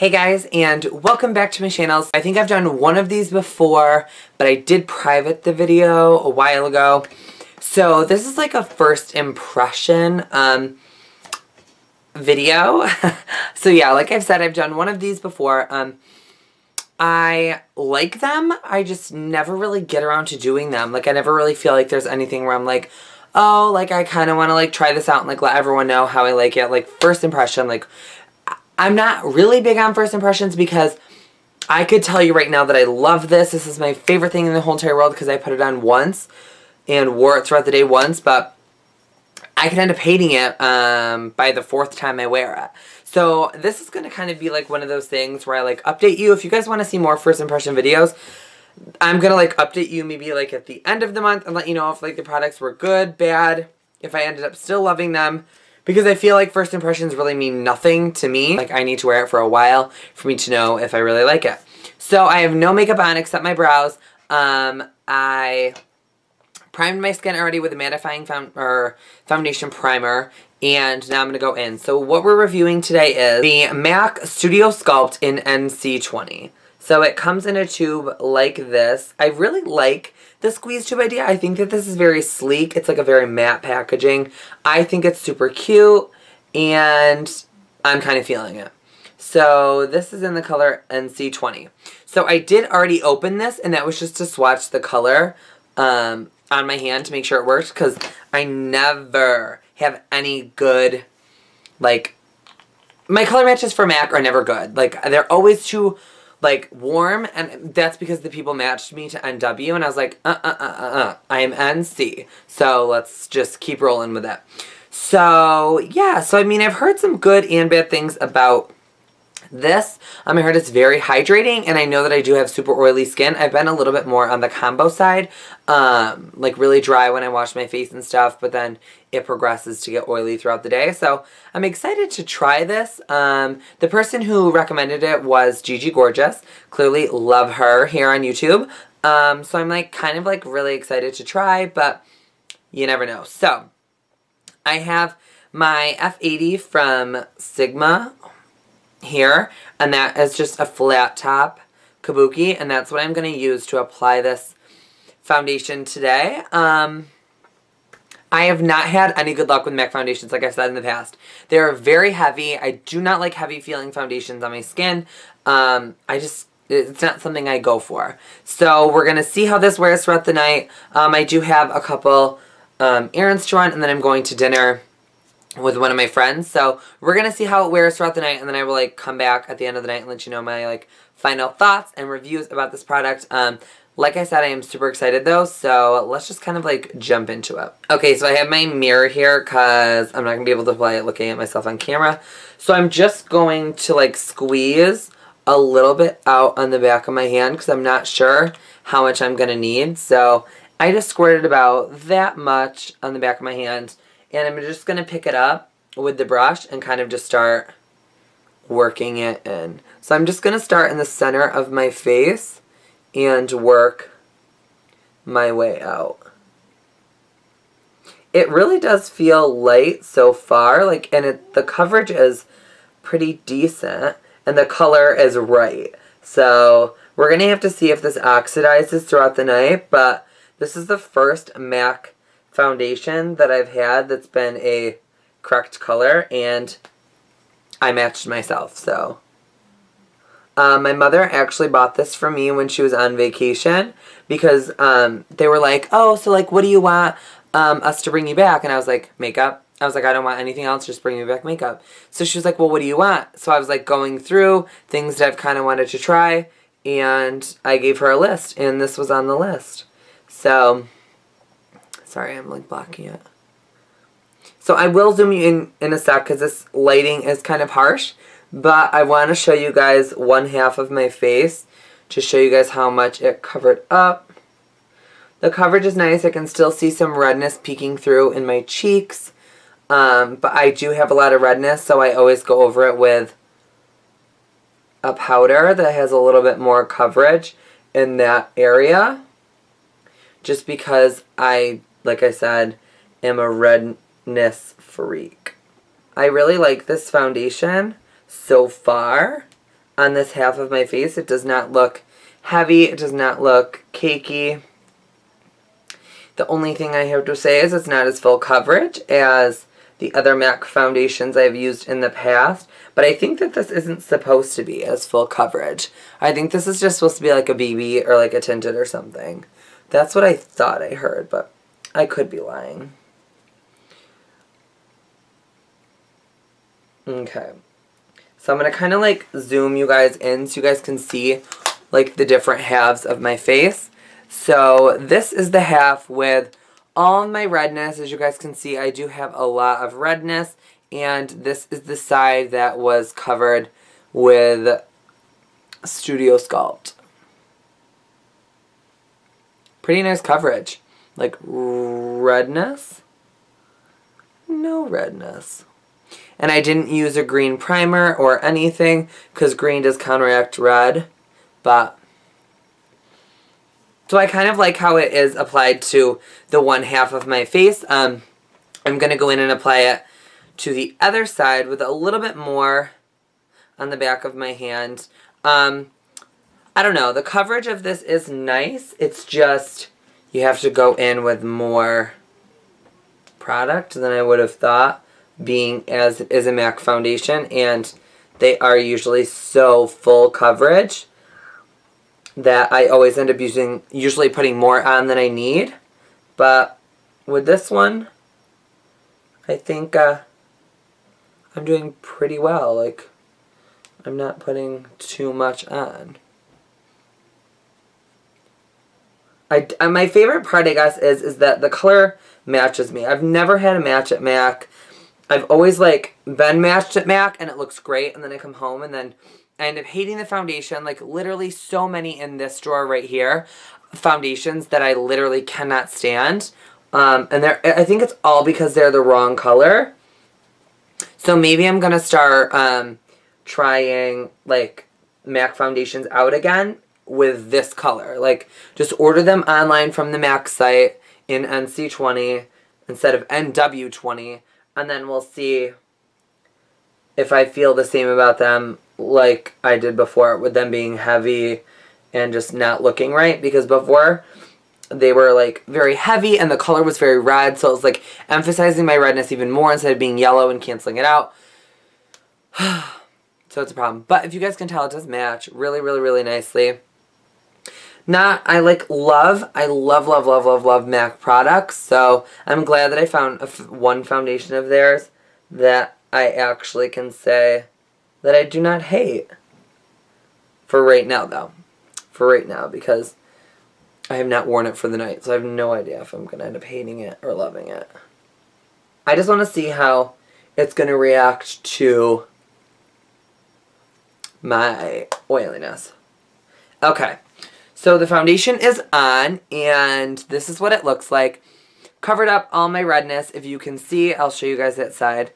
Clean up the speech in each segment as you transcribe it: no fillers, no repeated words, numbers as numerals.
Hey guys, and welcome back to my channel. I think I've done one of these before, but I did private the video a while ago. So this is like a first impression video. So yeah, like I've said, I've done one of these before. I like them. I just never really get around to doing them. Like I never really feel like there's anything where I'm like, oh, like I kind of want to like try this out and like let everyone know how I like it. Like first impression, like I'm not really big on first impressions because I could tell you right now that I love this. This is my favorite thing in the whole entire world because I put it on once and wore it throughout the day once, but I could end up hating it by the fourth time I wear it. So this is going to kind of be like one of those things where I like update you. If you guys want to see more first impression videos, I'm going to like update you maybe like at the end of the month and let you know if like the products were good, bad, if I ended up still loving them. Because I feel like first impressions really mean nothing to me. Like I need to wear it for a while for me to know if I really like it. So I have no makeup on except my brows. I primed my skin already with a mattifying foundation primer. And now I'm going to go in. So what we're reviewing today is the MAC Studio Sculpt in NC20. So it comes in a tube like this. I really like the squeeze tube idea. I think that this is very sleek. It's like a very matte packaging. I think it's super cute and I'm kind of feeling it. So this is in the color NC20. So I did already open this and that was just to swatch the color on my hand to make sure it works because I never have any good, like, my color matches for MAC are never good. Like they're always too like warm, and that's because the people matched me to NW, and I was like, I am NC, so let's just keep rolling with it. So yeah, so I mean, I've heard some good and bad things about this. I heard it's very hydrating, and I know that I do have super oily skin. I've been a little bit more on the combo side, like really dry when I wash my face and stuff, but then it progresses to get oily throughout the day. So I'm excited to try this. The person who recommended it was Gigi Gorgeous. Clearly love her here on YouTube. So I'm like kind of like really excited to try, but you never know. So I have my F80 from Sigma here, and that is just a flat top kabuki, and that's what I'm going to use to apply this foundation today. I have not had any good luck with MAC foundations, like I've said in the past. They are very heavy. I do not like heavy feeling foundations on my skin. It's not something I go for. So we're going to see how this wears throughout the night. I do have a couple errands to run, and then I'm going to dinner with one of my friends. So we're going to see how it wears throughout the night, and then I will like come back at the end of the night and let you know my like final thoughts and reviews about this product. Like I said, I am super excited though, so let's just kind of like jump into it. Okay, so I have my mirror here because I'm not going to be able to apply it looking at myself on camera. So I'm just going to like squeeze a little bit out on the back of my hand because I'm not sure how much I'm going to need. So I just squirted about that much on the back of my hand, and I'm just going to pick it up with the brush and kind of just start working it in. So I'm just going to start in the center of my face and work my way out. It really does feel light so far, like, and the coverage is pretty decent, and the color is right. So we're going to have to see if this oxidizes throughout the night, but this is the first MAC foundation that I've had that's been a correct color, and I matched myself, so. My mother actually bought this for me when she was on vacation because they were like, oh, so like what do you want us to bring you back? And I was like, makeup. I was like, I don't want anything else, just bring me back makeup. So she was like, well, what do you want? So I was like going through things that I've kind of wanted to try, and I gave her a list, and this was on the list. So, sorry, I'm like blocking it. So I will zoom you in a sec because this lighting is kind of harsh. But I want to show you guys one half of my face to show you guys how much it covered up. The coverage is nice. I can still see some redness peeking through in my cheeks. But I do have a lot of redness, so I always go over it with a powder that has a little bit more coverage in that area. Just because I, like I said, am a redness freak. I really like this foundation so far. on this half of my face. It does not look heavy. It does not look cakey. The only thing I have to say is it's not as full coverage as the other MAC foundations I've used in the past. But I think that this isn't supposed to be as full coverage. I think this is just supposed to be like a BB or like a tinted or something. That's what I thought I heard, but I could be lying. Okay. So I'm going to kind of like zoom you guys in so you guys can see like the different halves of my face. So this is the half with all of my redness. As you guys can see, I do have a lot of redness. And this is the side that was covered with Studio Sculpt. Pretty nice coverage. Like redness? No redness. And I didn't use a green primer or anything because green does counteract red. But so I kind of like how it is applied to the one half of my face. I'm going to go in and apply it to the other side with a little bit more on the back of my hand. I don't know. The coverage of this is nice. It's just you have to go in with more product than I would have thought, being as it is a MAC foundation, and they are usually so full coverage that I always end up usually putting more on than I need. But with this one, I think I'm doing pretty well. Like, I'm not putting too much on. My favorite part, I guess, is that the color matches me. I've never had a match at MAC. I've always, like, been matched at MAC, and it looks great, and then I come home, and then I end up hating the foundation. Like, literally so many in this drawer right here, foundations that I literally cannot stand. And I think it's all because they're the wrong color. So maybe I'm going to start trying, like, MAC foundations out again with this color. Like, just order them online from the MAC site in NC20 instead of NW20. And then we'll see if I feel the same about them like I did before, with them being heavy and just not looking right. Because before, they were like very heavy and the color was very red, so it was like emphasizing my redness even more instead of being yellow and canceling it out. So it's a problem. But if you guys can tell, it does match really, really, really nicely. I love MAC products, so I'm glad that I found one foundation of theirs that I actually can say that I do not hate. For right now, though. For right now, because I have not worn it for the night, so I have no idea if I'm going to end up hating it or loving it. I just want to see how it's going to react to my oiliness. Okay, so the foundation is on, and this is what it looks like. Covered up all my redness. If you can see, I'll show you guys that side.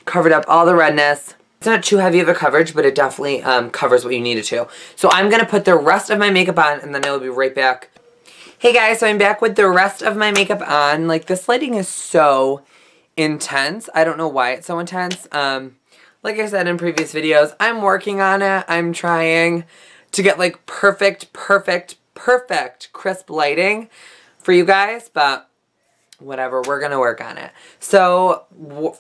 Covered up all the redness. It's not too heavy of a coverage, but it definitely covers what you need it to. So I'm going to put the rest of my makeup on, and then I'll be right back. Hey guys, so I'm back with the rest of my makeup on. Like, this lighting is so intense. I don't know why it's so intense. Like I said in previous videos, I'm working on it. I'm trying to get like perfect crisp lighting for you guys, but whatever, we're going to work on it. So,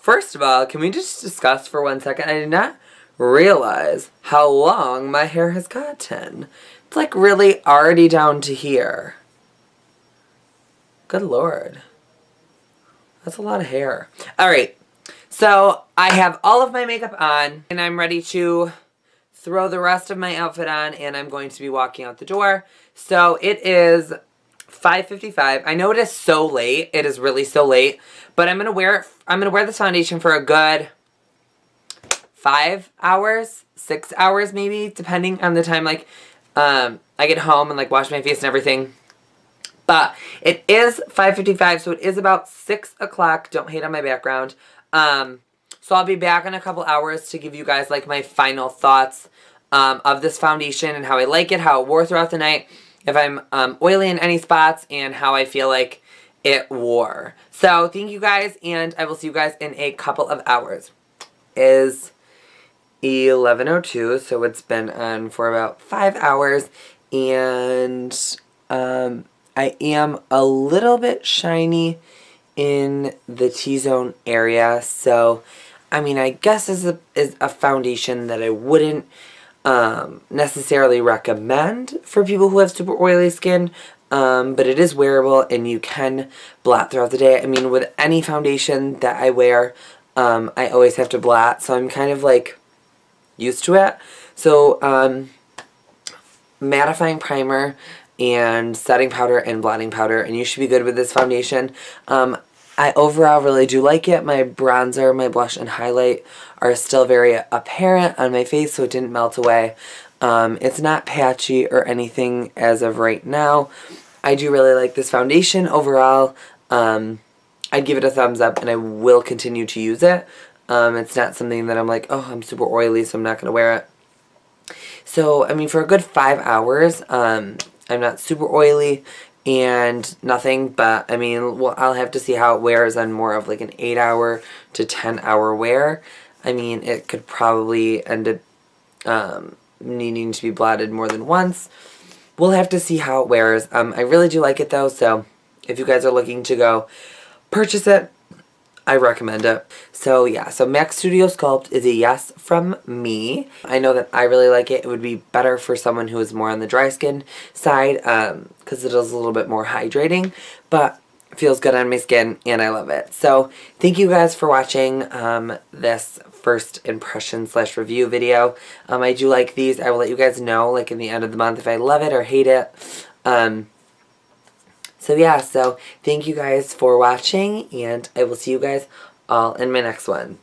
first of all, can we just discuss for 1 second? I did not realize how long my hair has gotten. It's like really already down to here. Good Lord. That's a lot of hair. Alright, so I have all of my makeup on, and I'm ready to throw the rest of my outfit on, and I'm going to be walking out the door. So it is 5:55. I know it is so late. It is really so late. But I'm gonna wear this foundation for a good 5 hours, 6 hours maybe, depending on the time like I get home and like wash my face and everything. But it is 5:55, so it is about 6 o'clock. Don't hate on my background. So I'll be back in a couple hours to give you guys like my final thoughts of this foundation and how I like it, how it wore throughout the night, if I'm oily in any spots, and how I feel like it wore. So thank you guys, and I will see you guys in a couple of hours. 11:02, so it's been on for about 5 hours, and I am a little bit shiny in the T-zone area, so I mean, I guess is a foundation that I wouldn't necessarily recommend for people who have super oily skin, but it is wearable and you can blot throughout the day. I mean, with any foundation that I wear, I always have to blot, so I'm kind of like used to it. So mattifying primer and setting powder and blotting powder, and you should be good with this foundation. I overall really do like it. My bronzer, my blush, and highlight are still very apparent on my face, so it didn't melt away. It's not patchy or anything as of right now. I do really like this foundation overall. I'd give it a thumbs up, and I will continue to use it. It's not something that I'm like, oh, I'm super oily, so I'm not going to wear it. So, I mean, for a good 5 hours, I'm not super oily and nothing, but I mean, well, I'll have to see how it wears on more of like an 8-hour to 10-hour wear. I mean, it could probably end up needing to be blotted more than once. We'll have to see how it wears. I really do like it though, so if you guys are looking to go purchase it, I recommend it. So yeah, so MAC Studio Sculpt is a yes from me. I know that I really like it. It would be better for someone who is more on the dry skin side because it is a little bit more hydrating, but it feels good on my skin and I love it. So thank you guys for watching this first impression / review video. I do like these. I will let you guys know like in the end of the month if I love it or hate it. So yeah, so thank you guys for watching, and I will see you guys all in my next one.